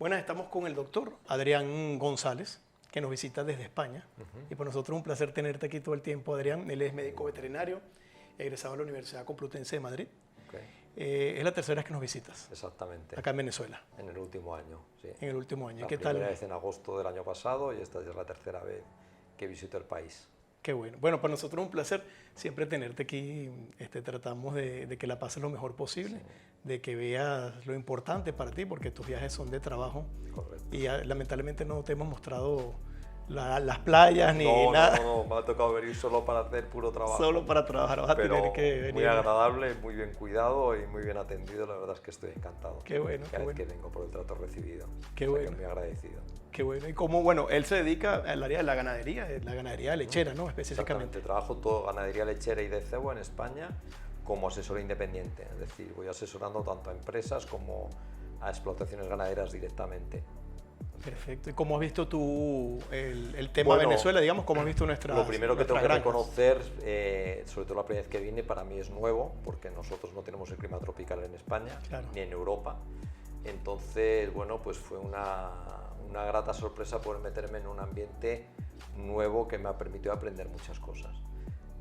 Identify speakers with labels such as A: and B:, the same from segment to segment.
A: Buenas, estamos con el doctor Adrián González, que nos visita desde España. Y para nosotros es un placer tenerte aquí todo el tiempo, Adrián. Él es médico veterinario, egresado de la Universidad Complutense de Madrid. Es la tercera vez que nos visitas.
B: Exactamente.
A: Acá en Venezuela.
B: En el último año, sí.
A: En el último año.
B: La
A: ¿Qué tal?
B: primera vez en agosto del año pasado y esta ya es la tercera vez que visito el país.
A: Qué bueno. Bueno, para nosotros es un placer siempre tenerte aquí. Tratamos de que la pases lo mejor posible, de que veas lo importante para ti, porque tus viajes son de trabajo.
B: Correcto.
A: Y lamentablemente no te hemos mostrado las playas ni nada.
B: No, me ha tocado venir solo para hacer puro trabajo.
A: Solo para trabajar, vas a
B: Pero
A: tener que venir.
B: muy agradable, muy bien cuidado y muy bien atendido. La verdad es que estoy encantado.
A: Qué bueno,
B: Cada
A: qué
B: vez
A: bueno.
B: que vengo por el trato recibido.
A: Qué
B: O sea,
A: bueno.
B: que muy agradecido.
A: Qué bueno. Y como, bueno, él se dedica al área de la ganadería lechera, ¿no? Específicamente.
B: Exactamente. Trabajo todo ganadería lechera y de cebo en España como asesor independiente. Es decir, voy asesorando tanto a empresas como a explotaciones ganaderas directamente.
A: Perfecto. ¿Y cómo has visto tú el tema
B: Bueno,
A: Venezuela, digamos? ¿Cómo has visto nuestras
B: Lo primero que tengo que
A: granjas?
B: reconocer, sobre todo la primera vez que vine, para mí es nuevo, porque nosotros no tenemos el clima tropical en España,
A: Claro.
B: ni en Europa. Entonces, bueno, pues fue una grata sorpresa poder meterme en un ambiente nuevo que me ha permitido aprender muchas cosas.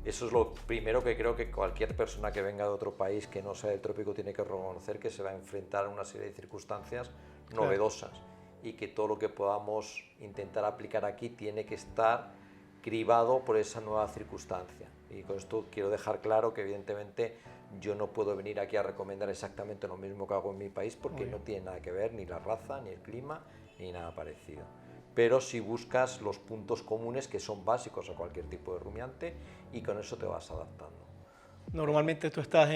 B: Eso es lo primero que creo que cualquier persona que venga de otro país que no sea del trópico tiene que reconocer, que se va a enfrentar a una serie de circunstancias novedosas y que todo lo que podamos intentar aplicar aquí tiene que estar cribado por esa nueva circunstancia. Y con esto quiero dejar claro que evidentemente yo no puedo venir aquí a recomendar exactamente lo mismo que hago en mi país porque no tiene nada que ver ni la raza, ni el clima, ni nada parecido. Pero si buscas los puntos comunes que son básicos a cualquier tipo de rumiante y con eso te vas adaptando.
A: Normalmente tú estás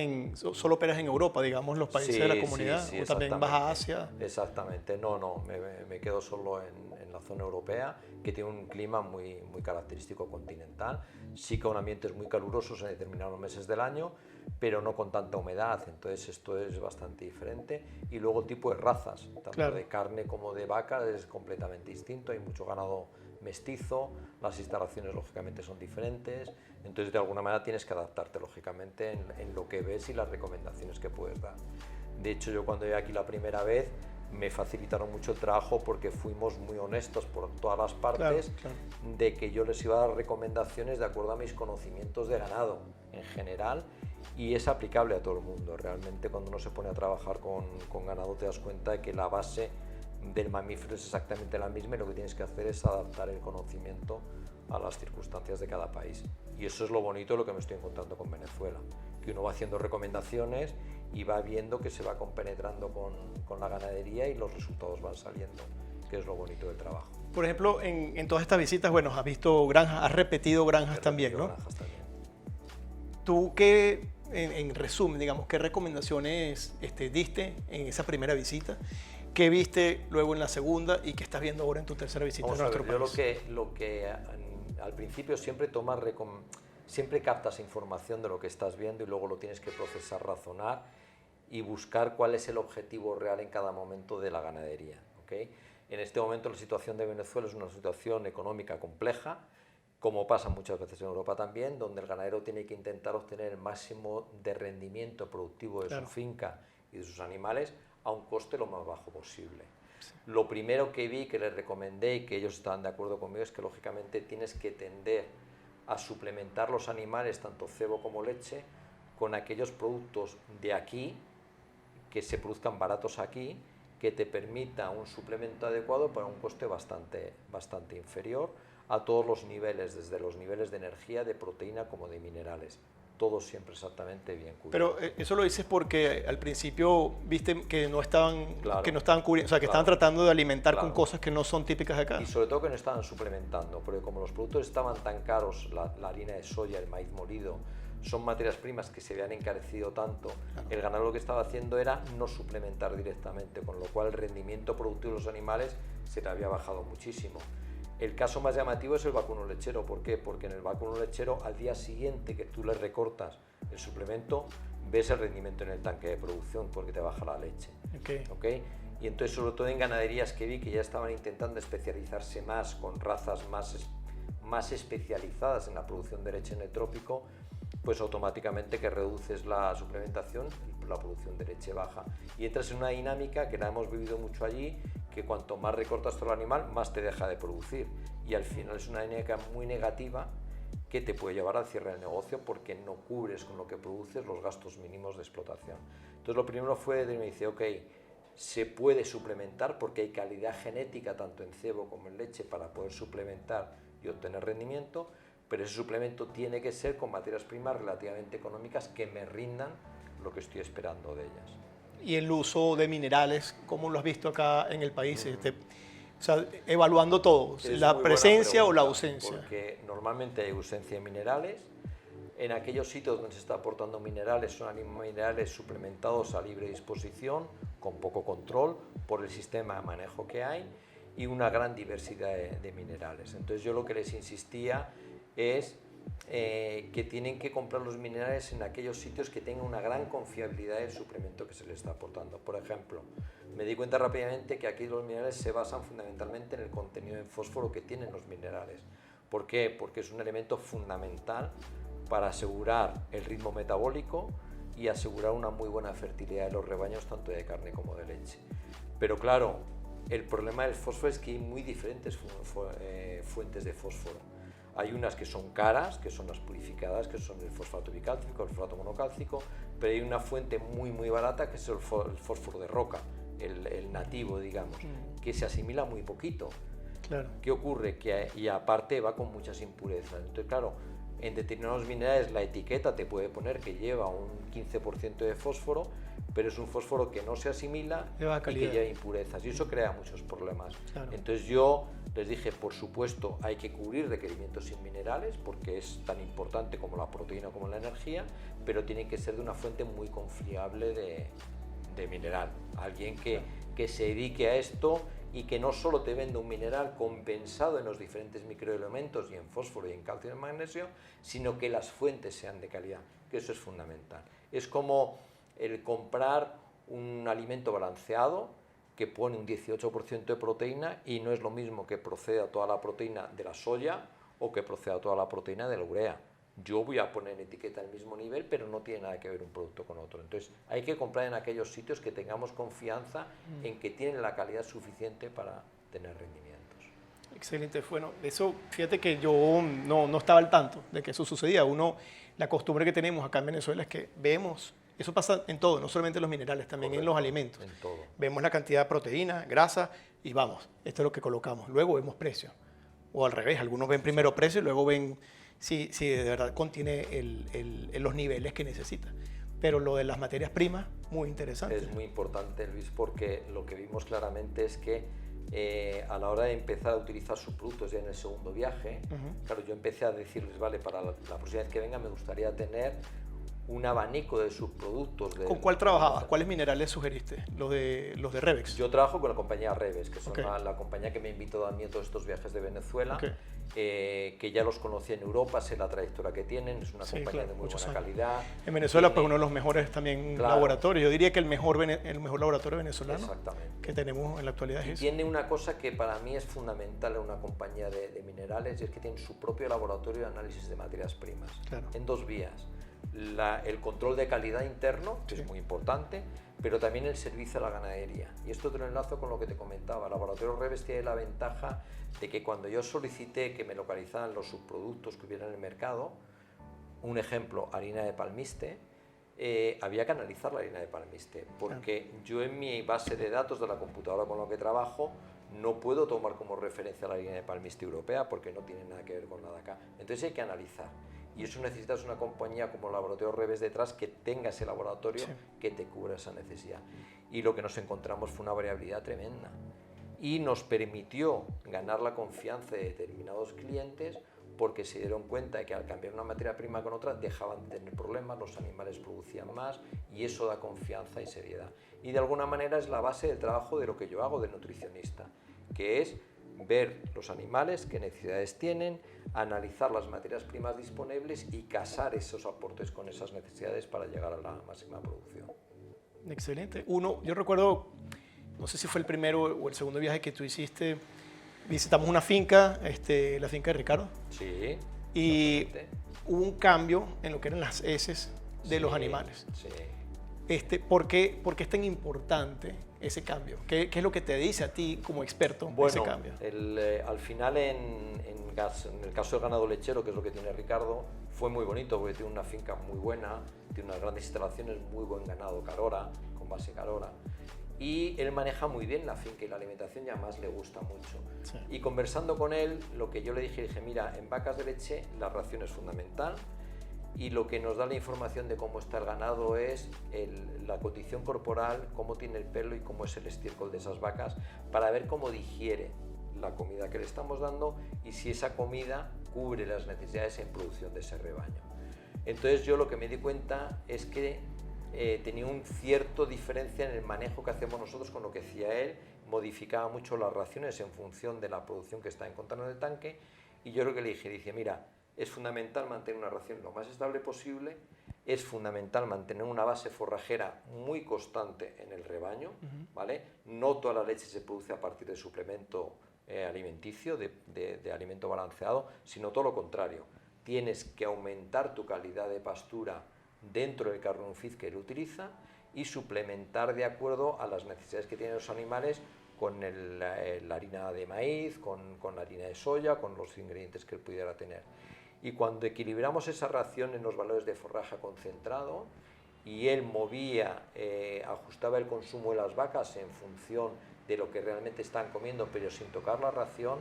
A: solo operas en Europa, digamos, los países de la comunidad,
B: sí,
A: o también vas a Asia.
B: Exactamente, no, me quedo solo en la zona europea, que tiene un clima muy característico continental. Sí que un ambiente es muy caluroso en determinados meses del año, pero no con tanta humedad, entonces esto es bastante diferente. Y luego el tipo de razas, tanto de carne como de vaca, es completamente distinto, hay mucho ganado mestizo, las instalaciones lógicamente son diferentes, entonces de alguna manera tienes que adaptarte lógicamente en lo que ves y las recomendaciones que puedes dar. De hecho, yo cuando llegué aquí la primera vez me facilitaron mucho el trabajo porque fuimos muy honestos por todas las partes de que yo les iba a dar recomendaciones de acuerdo a mis conocimientos de ganado en general, y es aplicable a todo el mundo. Realmente cuando uno se pone a trabajar con ganado te das cuenta de que la base del mamífero es exactamente la misma y lo que tienes que hacer es adaptar el conocimiento a las circunstancias de cada país. Y eso es lo bonito de lo que me estoy encontrando con Venezuela, que uno va haciendo recomendaciones y va viendo que se va compenetrando con la ganadería y los resultados van saliendo, que es lo bonito del trabajo.
A: Por ejemplo, en todas estas visitas, bueno, has visto granjas, has repetido granjas también, ¿no?
B: Granjas también.
A: ¿Tú qué, en resumen, digamos, qué recomendaciones diste en esa primera visita? ¿Qué viste luego en la segunda y qué estás viendo ahora en tu tercera visita a nuestro país?
B: Yo lo que al principio siempre captas información de lo que estás viendo y luego lo tienes que procesar, razonar y buscar cuál es el objetivo real en cada momento de la ganadería, ¿okay? En este momento la situación de Venezuela es una situación económica compleja, como pasa muchas veces en Europa también, donde el ganadero tiene que intentar obtener el máximo de rendimiento productivo de su finca y de sus animales a un coste lo más bajo posible. Lo primero que vi, que les recomendé y que ellos estaban de acuerdo conmigo, es que lógicamente tienes que tender a suplementar los animales, tanto cebo como leche, con aquellos productos de aquí, que se produzcan baratos aquí, que te permita un suplemento adecuado para un coste bastante inferior a todos los niveles, desde los niveles de energía, de proteína como de minerales. Todo siempre exactamente bien cubierto.
A: Pero eso lo dices porque al principio viste que no estaban, o sea, que estaban tratando de alimentar con cosas que no son típicas de acá.
B: Y sobre todo que no estaban suplementando, porque como los productos estaban tan caros, la harina de soya, el maíz molido, son materias primas que se habían encarecido tanto, el ganado lo que estaba haciendo era no suplementar directamente, con lo cual el rendimiento productivo de los animales se le había bajado muchísimo. El caso más llamativo es el vacuno lechero. ¿Por qué? Porque en el vacuno lechero, al día siguiente que tú le recortas el suplemento, ves el rendimiento en el tanque de producción porque te baja la leche. ¿Okay? Y entonces, sobre todo en ganaderías que vi que ya estaban intentando especializarse más, con razas más especializadas en la producción de leche en el trópico, pues automáticamente que reduces la suplementación, la producción de leche baja. Y entras en una dinámica que la hemos vivido mucho allí, que cuanto más recortas todo el animal, más te deja de producir. Y al final es una dinámica muy negativa que te puede llevar al cierre del negocio porque no cubres con lo que produces los gastos mínimos de explotación. Entonces lo primero fue, me dice, ok, se puede suplementar porque hay calidad genética tanto en cebo como en leche para poder suplementar y obtener rendimiento, pero ese suplemento tiene que ser con materias primas relativamente económicas que me rindan lo que estoy esperando de ellas.
A: Y el uso de minerales, ¿cómo lo has visto acá en el país? O sea, evaluando todo, la presencia o la ausencia.
B: Porque normalmente hay ausencia de minerales. En aquellos sitios donde se está aportando minerales son minerales suplementados a libre disposición, con poco control por el sistema de manejo que hay y una gran diversidad de minerales. Entonces yo lo que les insistía es que tienen que comprar los minerales en aquellos sitios que tengan una gran confiabilidad del suplemento que se les está aportando. Por ejemplo, me di cuenta rápidamente que aquí los minerales se basan fundamentalmente en el contenido de fósforo que tienen los minerales. ¿Por qué? Porque es un elemento fundamental para asegurar el ritmo metabólico y asegurar una muy buena fertilidad de los rebaños, tanto de carne como de leche. Pero claro, el problema del fósforo es que hay muy diferentes fuentes de fósforo. Hay unas que son caras, que son las purificadas, que son el fosfato bicálcico, el fosfato monocálcico, pero hay una fuente muy barata que es el fósforo de roca, el nativo, digamos, que se asimila muy poquito.
A: Claro.
B: ¿Qué ocurre? Y aparte va con muchas impurezas. Entonces, claro, en determinados minerales la etiqueta te puede poner que lleva un 15% de fósforo, pero es un fósforo que no se asimila y que lleva impurezas, y eso crea muchos problemas. Claro. Entonces yo les dije, por supuesto, hay que cubrir requerimientos sin minerales, porque es tan importante como la proteína como la energía, pero tiene que ser de una fuente muy confiable de mineral. Alguien que se dedique a esto y que no solo te venda un mineral compensado en los diferentes microelementos y en fósforo y en calcio y en magnesio, sino que las fuentes sean de calidad, que eso es fundamental. Es como el comprar un alimento balanceado que pone un 18% de proteína y no es lo mismo que proceda toda la proteína de la soya o que proceda toda la proteína de la urea. Yo voy a poner en etiqueta el mismo nivel, pero no tiene nada que ver un producto con otro. Entonces hay que comprar en aquellos sitios que tengamos confianza en que tienen la calidad suficiente para tener rendimientos.
A: Excelente. Bueno, eso, fíjate que yo no estaba al tanto de que eso sucedía. La costumbre que tenemos acá en Venezuela es que vemos, eso pasa en todo, no solamente en los minerales, también en los alimentos.
B: En todo.
A: Vemos la cantidad de proteína, grasa y vamos, esto es lo que colocamos. Luego vemos precio. O al revés, algunos ven primero precio y luego ven si de verdad contiene los niveles que necesita. Pero lo de las materias primas, muy interesante.
B: Es muy importante, Luis, porque lo que vimos claramente es que a la hora de empezar a utilizar sus productos ya en el segundo viaje, claro, yo empecé a decirles, vale, para la próxima vez que venga me gustaría tener un abanico de subproductos.
A: ¿Con cuál trabajabas? ¿Cuáles minerales sugeriste? ¿Los de Revex?
B: Yo trabajo con la compañía Revex, que es la compañía que me invitó a mí a todos estos viajes de Venezuela, que ya los conocí en Europa, sé la trayectoria que tienen, es una compañía de muy buena calidad.
A: En Venezuela, pues uno de los mejores también laboratorios. Yo diría que el mejor laboratorio venezolano que tenemos en la actualidad es ese.
B: Tiene una cosa que para mí es fundamental en una compañía de minerales, y es que tiene su propio laboratorio de análisis de materias primas, en dos vías. El control de calidad interno, que es muy importante, pero también el servicio a la ganadería. Y esto te lo enlazo con lo que te comentaba. El laboratorio Revex tiene la ventaja de que cuando yo solicité que me localizaran los subproductos que hubiera en el mercado, un ejemplo, harina de palmiste, había que analizar la harina de palmiste, porque yo en mi base de datos de la computadora con la que trabajo no puedo tomar como referencia la harina de palmiste europea porque no tiene nada que ver con nada acá. Entonces hay que analizar. Y eso necesitas una compañía como el Laboratorio Revex detrás que tenga ese laboratorio que te cubra esa necesidad. Y lo que nos encontramos fue una variabilidad tremenda. Y nos permitió ganar la confianza de determinados clientes porque se dieron cuenta de que al cambiar una materia prima con otra dejaban de tener problemas, los animales producían más y eso da confianza y seriedad. Y de alguna manera es la base del trabajo de lo que yo hago de nutricionista, que es ver los animales, qué necesidades tienen, analizar las materias primas disponibles y casar esos aportes con esas necesidades para llegar a la máxima producción.
A: Excelente. Yo recuerdo, no sé si fue el primero o el segundo viaje que tú hiciste, visitamos una finca, la finca de Ricardo.
B: Sí.
A: Y hubo un cambio en lo que eran las heces de los animales.
B: Sí.
A: ¿Por qué es tan importante ese cambio? ¿Qué es lo que te dice a ti como experto ese cambio?
B: Al final en el caso del ganado lechero, que es lo que tiene Ricardo, fue muy bonito porque tiene una finca muy buena, tiene unas grandes instalaciones, muy buen ganado Carora, con base Carora. Y él maneja muy bien la finca y la alimentación y además le gusta mucho. Sí. Y conversando con él, lo que yo le dije, mira, en vacas de leche la ración es fundamental y lo que nos da la información de cómo está el ganado es la condición corporal, cómo tiene el pelo y cómo es el estiércol de esas vacas, para ver cómo digiere la comida que le estamos dando y si esa comida cubre las necesidades en producción de ese rebaño. Entonces yo lo que me di cuenta es que tenía un cierto diferencia en el manejo que hacemos nosotros con lo que hacía él, modificaba mucho las raciones en función de la producción que está encontrando en el tanque y yo lo que le dije, mira, es fundamental mantener una ración lo más estable posible, es fundamental mantener una base forrajera muy constante en el rebaño, ¿vale? No toda la leche se produce a partir de suplemento alimenticio, de alimento balanceado, sino todo lo contrario. Tienes que aumentar tu calidad de pastura dentro del carbon feed que él utiliza y suplementar de acuerdo a las necesidades que tienen los animales con la harina de maíz, con la harina de soya, con los ingredientes que él pudiera tener. Y cuando equilibramos esa ración en los valores de forraje concentrado y él ajustaba el consumo de las vacas en función de lo que realmente están comiendo, pero sin tocar la ración,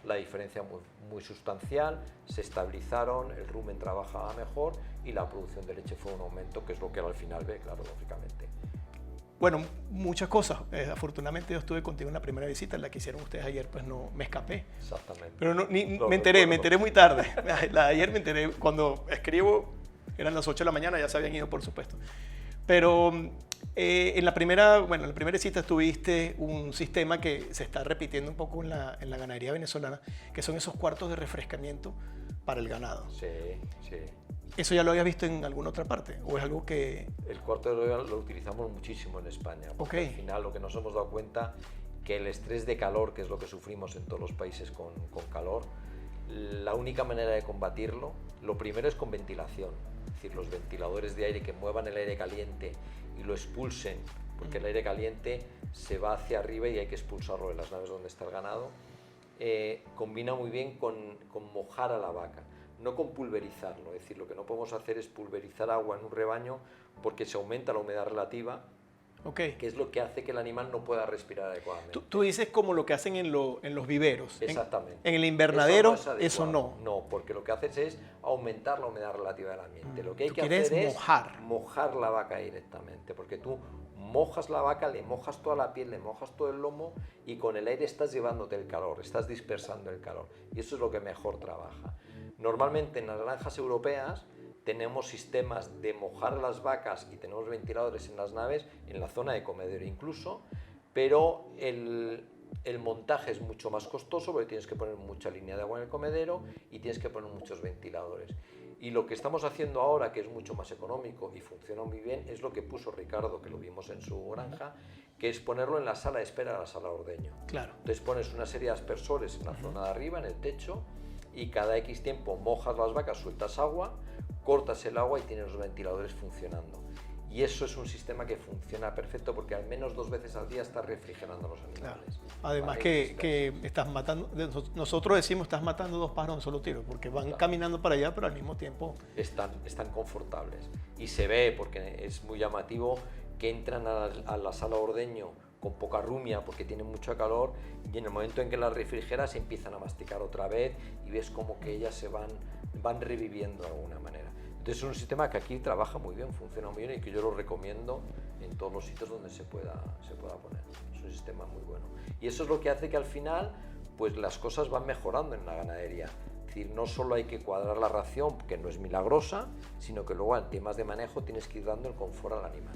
B: la diferencia muy sustancial, se estabilizaron, el rumen trabajaba mejor y la producción de leche fue un aumento, que es lo que él al final ve, claro, lógicamente.
A: Bueno, muchas cosas. Afortunadamente yo estuve contigo en la primera visita, en la que hicieron ustedes ayer, pues no me escapé.
B: Exactamente.
A: Pero me enteré muy tarde. La de ayer me enteré, cuando escribo, eran las 8 de la mañana, ya se habían ido, por supuesto. Pero en la primera visita tuviste un sistema que se está repitiendo un poco en la ganadería venezolana, que son esos cuartos de refrescamiento para el ganado.
B: Sí, sí.
A: ¿Eso ya lo habías visto en alguna otra parte? ¿O es algo que...?
B: El cuarto de lo utilizamos muchísimo en España, porque al final lo que nos hemos dado cuenta que el estrés de calor, que es lo que sufrimos en todos los países con calor, la única manera de combatirlo, lo primero es con ventilación, es decir, los ventiladores de aire que muevan el aire caliente y lo expulsen, porque el aire caliente se va hacia arriba y hay que expulsarlo de las naves donde está el ganado, combina muy bien con mojar a la vaca. No con pulverizarlo, es decir, lo que no podemos hacer es pulverizar agua en un rebaño porque se aumenta la humedad relativa, que es lo que hace que el animal no pueda respirar adecuadamente.
A: Tú dices como lo que hacen en los viveros.
B: Exactamente.
A: En el invernadero, eso no.
B: No, porque lo que haces es aumentar la humedad relativa del ambiente. Lo que hay que
A: hacer es
B: mojar la vaca directamente, porque tú mojas la vaca, le mojas toda la piel, le mojas todo el lomo y con el aire estás llevándote el calor, estás dispersando el calor. Y eso es lo que mejor trabaja. Normalmente en las granjas europeas tenemos sistemas de mojar las vacas y tenemos ventiladores en las naves, en la zona de comedero incluso, pero el montaje es mucho más costoso porque tienes que poner mucha línea de agua en el comedero y tienes que poner muchos ventiladores. Y lo que estamos haciendo ahora, que es mucho más económico y funciona muy bien, es lo que puso Ricardo, que lo vimos en su granja, que es ponerlo en la sala de espera de la sala de ordeño.
A: Claro.
B: Entonces pones una serie de aspersores en la zona de arriba, en el techo, y cada X tiempo mojas las vacas, sueltas agua, cortas el agua y tienes los ventiladores funcionando. Y eso es un sistema que funciona perfecto porque al menos 2 veces al día estás refrigerando los animales.
A: Claro. Además que estás matando, nosotros decimos estás matando 2 pájaros en un solo tiro, porque van caminando para allá, pero al mismo tiempo...
B: Están confortables. Y se ve, porque es muy llamativo, que entran a la sala de ordeño con poca rumia porque tienen mucho calor y en el momento en que las refrigeras empiezan a masticar otra vez y ves como que ellas se van reviviendo de alguna manera. Entonces es un sistema que aquí trabaja muy bien, funciona muy bien y que yo lo recomiendo en todos los sitios donde se pueda poner. Es un sistema muy bueno. Y eso es lo que hace que al final pues las cosas van mejorando en la ganadería. Es decir, no solo hay que cuadrar la ración, que no es milagrosa, sino que luego en temas de manejo tienes que ir dando el confort al animal.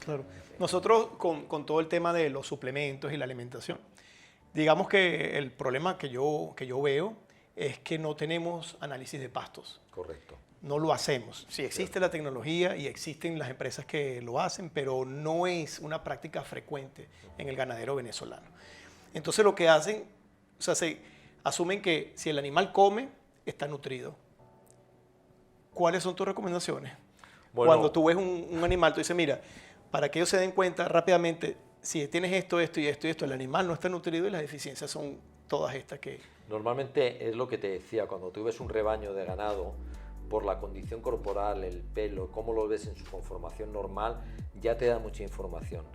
A: Claro. Nosotros con todo el tema de los suplementos y la alimentación, digamos que el problema que yo veo es que no tenemos análisis de pastos.
B: Correcto.
A: No lo hacemos. Sí existe la tecnología y existen las empresas que lo hacen, pero no es una práctica frecuente en el ganadero venezolano. Entonces lo que hacen, o sea, se asumen que si el animal come, está nutrido. ¿Cuáles son tus recomendaciones? Bueno, cuando tú ves un animal, tú dices, mira, para que ellos se den cuenta rápidamente, si tienes esto, esto y esto y esto, el animal no está nutrido y las deficiencias son todas estas que...
B: Normalmente es lo que te decía, cuando tú ves un rebaño de ganado, por la condición corporal, el pelo, cómo lo ves en su conformación normal, ya te da mucha información.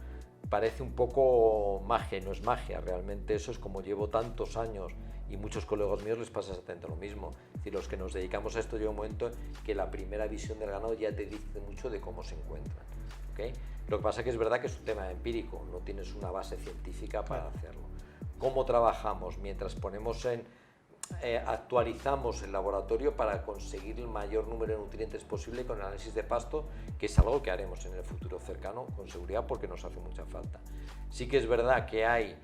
B: Parece un poco magia, no es magia, realmente eso es como llevo tantos años y muchos colegas míos les pasa exactamente lo mismo. Es decir, los que nos dedicamos a esto llega un momento que la primera visión del ganado ya te dice mucho de cómo se encuentran. ¿Okay? Lo que pasa es que es verdad que es un tema empírico, no tienes una base científica para hacerlo. ¿Cómo trabajamos? Mientras actualizamos el laboratorio para conseguir el mayor número de nutrientes posible con el análisis de pasto, que es algo que haremos en el futuro cercano con seguridad porque nos hace mucha falta. Sí que es verdad que hay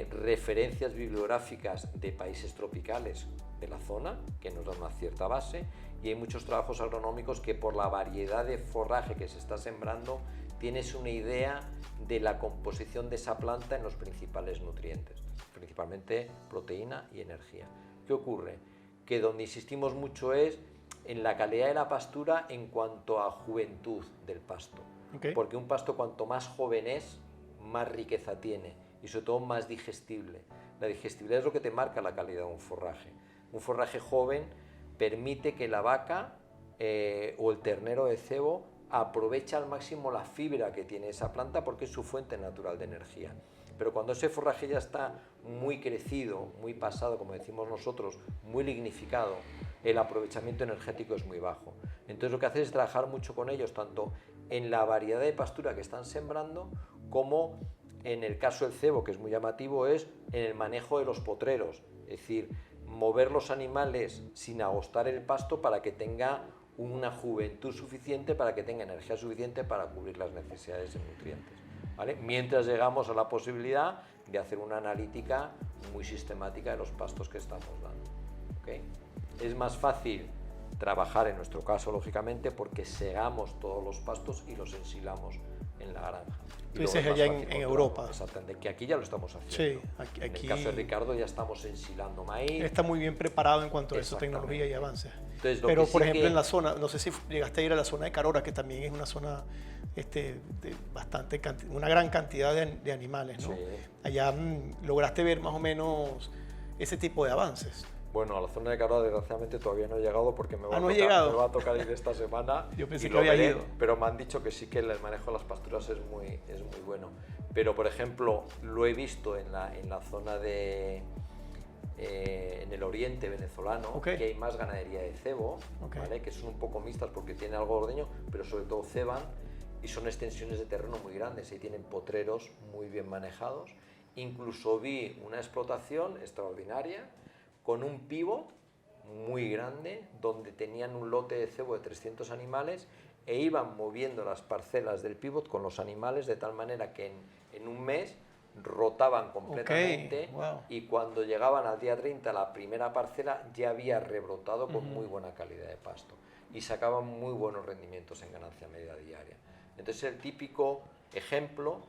B: referencias bibliográficas de países tropicales de la zona que nos dan una cierta base, y hay muchos trabajos agronómicos que por la variedad de forraje que se está sembrando tienes una idea de la composición de esa planta en los principales nutrientes, principalmente proteína y energía. ¿Qué ocurre? Que donde insistimos mucho es en la calidad de la pastura en cuanto a juventud del pasto.
A: Okay.
B: Porque un pasto cuanto más joven es, más riqueza tiene y sobre todo más digestible. La digestibilidad es lo que te marca la calidad de un forraje. Un forraje joven permite que la vaca o el ternero de cebo aproveche al máximo la fibra que tiene esa planta porque es su fuente natural de energía. Pero cuando ese forraje ya está muy crecido, muy pasado, como decimos nosotros, muy lignificado, el aprovechamiento energético es muy bajo. Entonces lo que haces es trabajar mucho con ellos, tanto en la variedad de pastura que están sembrando, como en el caso del cebo, que es muy llamativo, es en el manejo de los potreros. Es decir, mover los animales sin agostar el pasto para que tenga una juventud suficiente, para que tenga energía suficiente para cubrir las necesidades de nutrientes. ¿Vale? Mientras llegamos a la posibilidad de hacer una analítica muy sistemática de los pastos que estamos dando. ¿Okay? Es más fácil trabajar, en nuestro caso, lógicamente, porque segamos todos los pastos y los ensilamos en la granja.
A: Tú dices allá en Europa.
B: Exactamente, que aquí ya lo estamos haciendo.
A: Sí, aquí,
B: en el caso de Ricardo ya estamos ensilando maíz.
A: Está muy bien preparado en cuanto a eso, tecnología y avances.
B: Entonces,
A: pero, por ejemplo, en la zona, no sé si llegaste a ir a la zona de Carora, que también es una zona de una gran cantidad de animales, ¿no?
B: Sí.
A: Allá lograste ver más o menos ese tipo de avances.
B: Bueno, a la zona de Carora desgraciadamente todavía no he llegado porque me va a tocar ir esta semana.
A: Yo pensé que había ido.
B: Pero me han dicho que sí, que el manejo de las pasturas es muy bueno. Pero, por ejemplo, lo he visto en la zona de... en el oriente venezolano, que hay más ganadería de cebo, ¿vale? Que son un poco mixtas porque tienen algo ordeño, pero sobre todo ceban, y son extensiones de terreno muy grandes, y tienen potreros muy bien manejados. Incluso vi una explotación extraordinaria con un pivot muy grande, donde tenían un lote de cebo de 300 animales e iban moviendo las parcelas del pivot con los animales de tal manera que en un mes rotaban completamente.
A: Wow.
B: Y cuando llegaban al día 30 la primera parcela ya había rebrotado con muy buena calidad de pasto y sacaban muy buenos rendimientos en ganancia media diaria. Entonces el típico ejemplo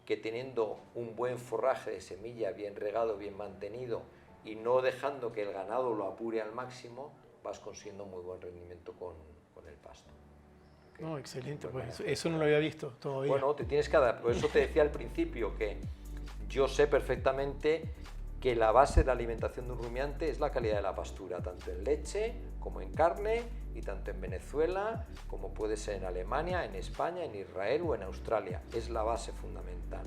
B: que teniendo un buen forraje de semilla bien regado, bien mantenido y no dejando que el ganado lo apure al máximo, vas consiguiendo muy buen rendimiento con el pasto.
A: No, excelente, pues eso no lo había visto todavía.
B: Bueno, te tienes que adaptar, por eso te decía al principio que yo sé perfectamente que la base de la alimentación de un rumiante es la calidad de la pastura, tanto en leche como en carne, y tanto en Venezuela como puede ser en Alemania, en España, en Israel o en Australia. Es la base fundamental.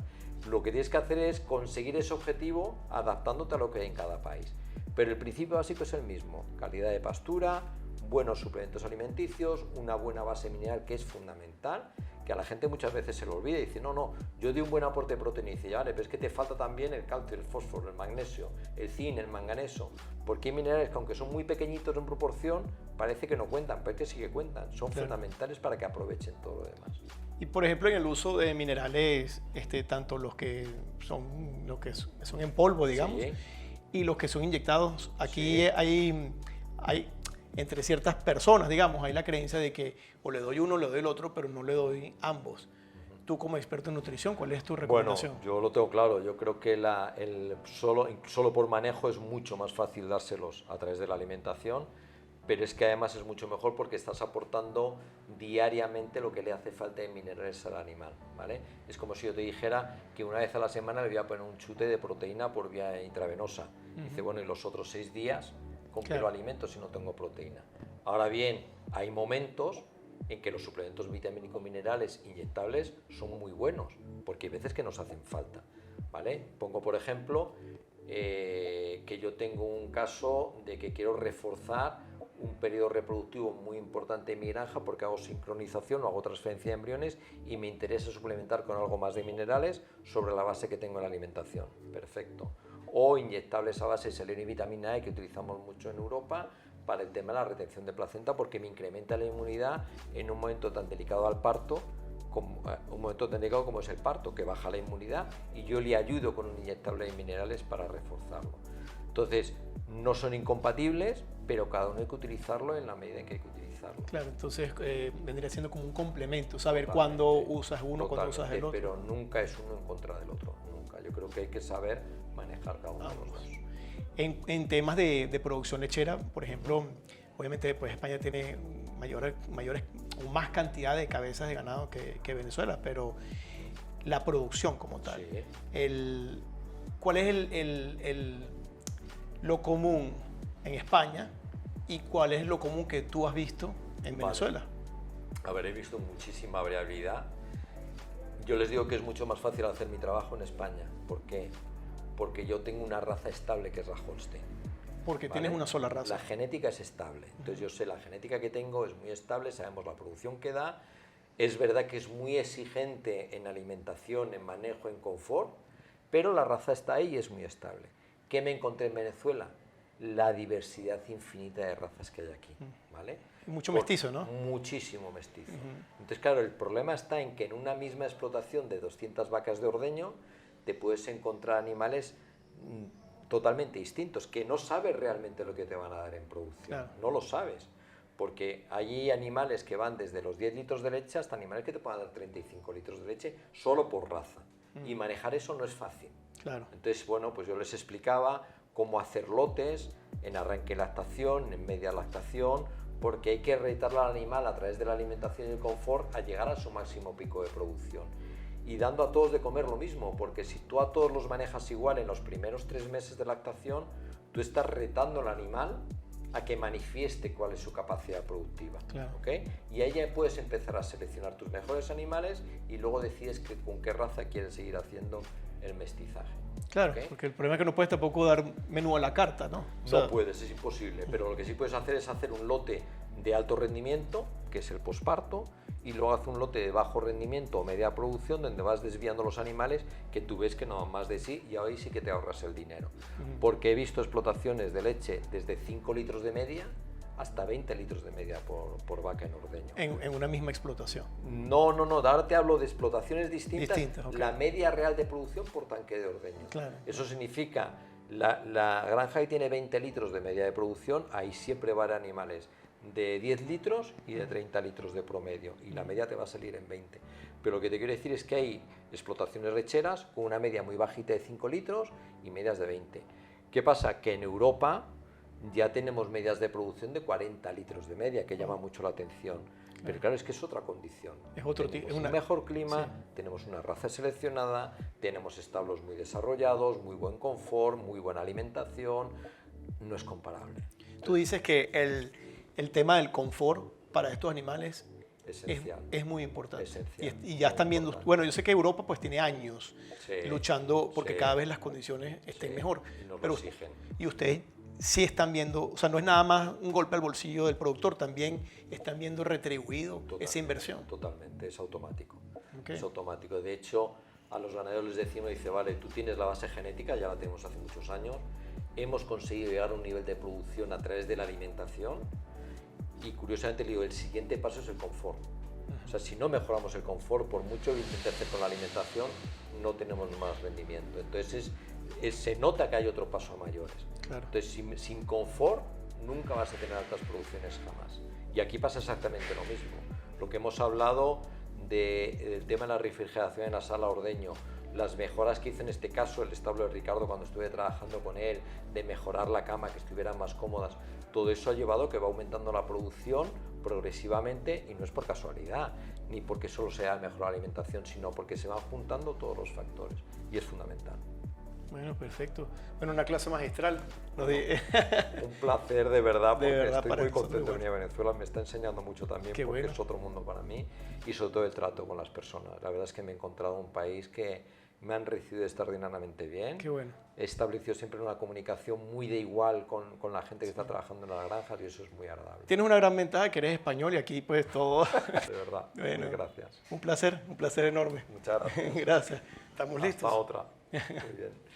B: Lo que tienes que hacer es conseguir ese objetivo adaptándote a lo que hay en cada país. Pero el principio básico es el mismo: calidad de pastura, buenos suplementos alimenticios, una buena base mineral, que es fundamental, que a la gente muchas veces se lo olvida y dice, no, yo di un buen aporte de proteína, y dice, ya vale, pero es que te falta también el calcio, el fósforo, el magnesio, el zinc, el manganeso, porque hay minerales que aunque son muy pequeñitos en proporción, parece que no cuentan, pero es que sí que cuentan, son fundamentales para que aprovechen todo lo demás.
A: Y por ejemplo, en el uso de minerales, tanto los que son en polvo, digamos,
B: Sí.
A: y los que son inyectados, aquí
B: Sí.
A: hay entre ciertas personas, digamos, hay la creencia de que o le doy uno o le doy el otro, pero no le doy ambos. Tú como experto en nutrición, ¿cuál es tu recomendación?
B: Bueno, yo lo tengo claro, yo creo que solo por manejo es mucho más fácil dárselos a través de la alimentación, pero es que además es mucho mejor porque estás aportando diariamente lo que le hace falta de minerales al animal, ¿vale? Es como si yo te dijera que una vez a la semana le voy a poner un chute de proteína por vía intravenosa. Dice, bueno, y los otros 6 días, ¿con qué lo alimento si no tengo proteína? Ahora bien, hay momentos en que los suplementos vitamínicos minerales inyectables son muy buenos, porque hay veces que nos hacen falta, ¿vale? Pongo por ejemplo que yo tengo un caso de que quiero reforzar un periodo reproductivo muy importante en mi granja porque hago sincronización o hago transferencia de embriones y me interesa suplementar con algo más de minerales sobre la base que tengo en la alimentación. Perfecto. O inyectables a base de selenio y vitamina E que utilizamos mucho en Europa para el tema de la retención de placenta porque me incrementa la inmunidad en un momento tan delicado al parto, como es el parto, que baja la inmunidad y yo le ayudo con un inyectable de minerales para reforzarlo. Entonces, no son incompatibles, pero cada uno hay que utilizarlo en la medida en que hay que utilizarlo.
A: Claro, entonces vendría siendo como un complemento, saber cuándo usas uno, cuándo usas el otro.
B: Pero nunca es uno en contra del otro, nunca. Yo creo que hay que saber manejar cada uno de los dos.
A: En temas de producción lechera, por ejemplo, obviamente pues España tiene mayores o más cantidad de cabezas de ganado que Venezuela, pero la producción como tal, sí. ¿Cuál es lo común en España y cuál es lo común que tú has visto en Venezuela?
B: A ver, he visto muchísima variabilidad. Yo les digo que es mucho más fácil hacer mi trabajo en España. ¿Por qué? Porque yo tengo una raza estable que es la Holstein.
A: Porque ¿vale? Tienes una sola raza.
B: La genética es estable. Entonces yo sé, la genética que tengo es muy estable, sabemos la producción que da. Es verdad que es muy exigente en alimentación, en manejo, en confort, pero la raza está ahí y es muy estable. ¿Qué me encontré en Venezuela? La diversidad infinita de razas que hay aquí, ¿vale?
A: Mucho mestizo, ¿no?
B: Muchísimo mestizo. Entonces, claro, el problema está en que en una misma explotación de 200 vacas de ordeño te puedes encontrar animales totalmente distintos, que no sabes realmente lo que te van a dar en producción. Claro. No lo sabes, porque hay animales que van desde los 10 litros de leche hasta animales que te pueden dar 35 litros de leche solo por raza. Y manejar eso no es fácil.
A: Claro.
B: Entonces, bueno, pues yo les explicaba cómo hacer lotes en arranque lactación, en media lactación, porque hay que retarle al animal a través de la alimentación y el confort a llegar a su máximo pico de producción. Y dando a todos de comer lo mismo, porque si tú a todos los manejas igual en los primeros 3 meses de lactación, tú estás retando al animal a que manifieste cuál es su capacidad productiva.
A: Claro.
B: ¿Okay? Y ahí ya puedes empezar a seleccionar tus mejores animales y luego decides con qué raza quieres seguir haciendo el mestizaje.
A: Claro, ¿okay? Porque el problema es que no puedes tampoco dar menú a la carta, ¿no?
B: No puedes, es imposible, pero lo que sí puedes hacer es hacer un lote de alto rendimiento, que es el posparto, y luego hacer un lote de bajo rendimiento o media producción donde vas desviando los animales que tú ves que no dan más de sí y ahí sí que te ahorras el dinero. Porque he visto explotaciones de leche desde 5 litros de media hasta 20 litros de media por vaca en ordeño.
A: En una misma explotación.
B: No, ahora te hablo de explotaciones distintas.
A: Okay.
B: La media real de producción por tanque de ordeño.
A: Claro.
B: Eso significa, la granja que tiene 20 litros de media de producción, ahí siempre van animales de 10 litros y de 30 litros de promedio, y la media te va a salir en 20. Pero lo que te quiero decir es que hay explotaciones lecheras con una media muy bajita de 5 litros y medias de 20. ¿Qué pasa? Que en Europa ya tenemos medias de producción de 40 litros de media, que llama mucho la atención. Pero claro, es que es otra condición.
A: Es otro
B: tenemos un mejor clima, sí. Tenemos una raza seleccionada, tenemos establos muy desarrollados, muy buen confort, muy buena alimentación, no es comparable.
A: Tú dices que el tema del confort para estos animales es muy importante.
B: Esencial,
A: y ya están viendo, bueno, yo sé que Europa pues tiene años luchando porque cada vez las condiciones estén mejor.
B: Pero exigen.
A: Y ustedes sí están viendo, o sea, no es nada más un golpe al bolsillo del productor, también están viendo retribuido esa inversión.
B: Totalmente, es automático.
A: Okay.
B: Es automático. De hecho, a los ganaderos les decimos, dice, vale, tú tienes la base genética, ya la tenemos hace muchos años, hemos conseguido llegar a un nivel de producción a través de la alimentación y curiosamente le digo, el siguiente paso es el confort. O sea, si no mejoramos el confort, por mucho que intentes hacer con la alimentación, no tenemos más rendimiento. Entonces, se nota que hay otro paso a mayores.
A: Claro.
B: Entonces, sin confort, nunca vas a tener altas producciones jamás. Y aquí pasa exactamente lo mismo. Lo que hemos hablado del tema de la refrigeración en la sala ordeño, las mejoras que hice en este caso, el establo de Ricardo cuando estuve trabajando con él, de mejorar la cama, que estuvieran más cómodas, todo eso ha llevado a que va aumentando la producción progresivamente y no es por casualidad, ni porque solo sea mejor la alimentación, sino porque se van juntando todos los factores y es fundamental.
A: Bueno, perfecto. Bueno, una clase magistral.
B: Un placer de verdad, porque
A: de verdad,
B: estoy muy contento de
A: bueno.
B: venir a Venezuela, me está enseñando mucho también.
A: Qué
B: porque
A: bueno.
B: es otro mundo para mí y sobre todo el trato con las personas. La verdad es que me he encontrado un país que me han recibido extraordinariamente bien.
A: Qué bueno.
B: He establecido siempre una comunicación muy de igual con la gente que está trabajando en las granjas y eso es muy agradable.
A: Tienes una gran ventaja que eres español y aquí pues todo...
B: De verdad,
A: Bueno,
B: muy gracias.
A: un placer enorme.
B: Muchas gracias.
A: Gracias. Estamos listos.
B: Hasta otra. Muy bien.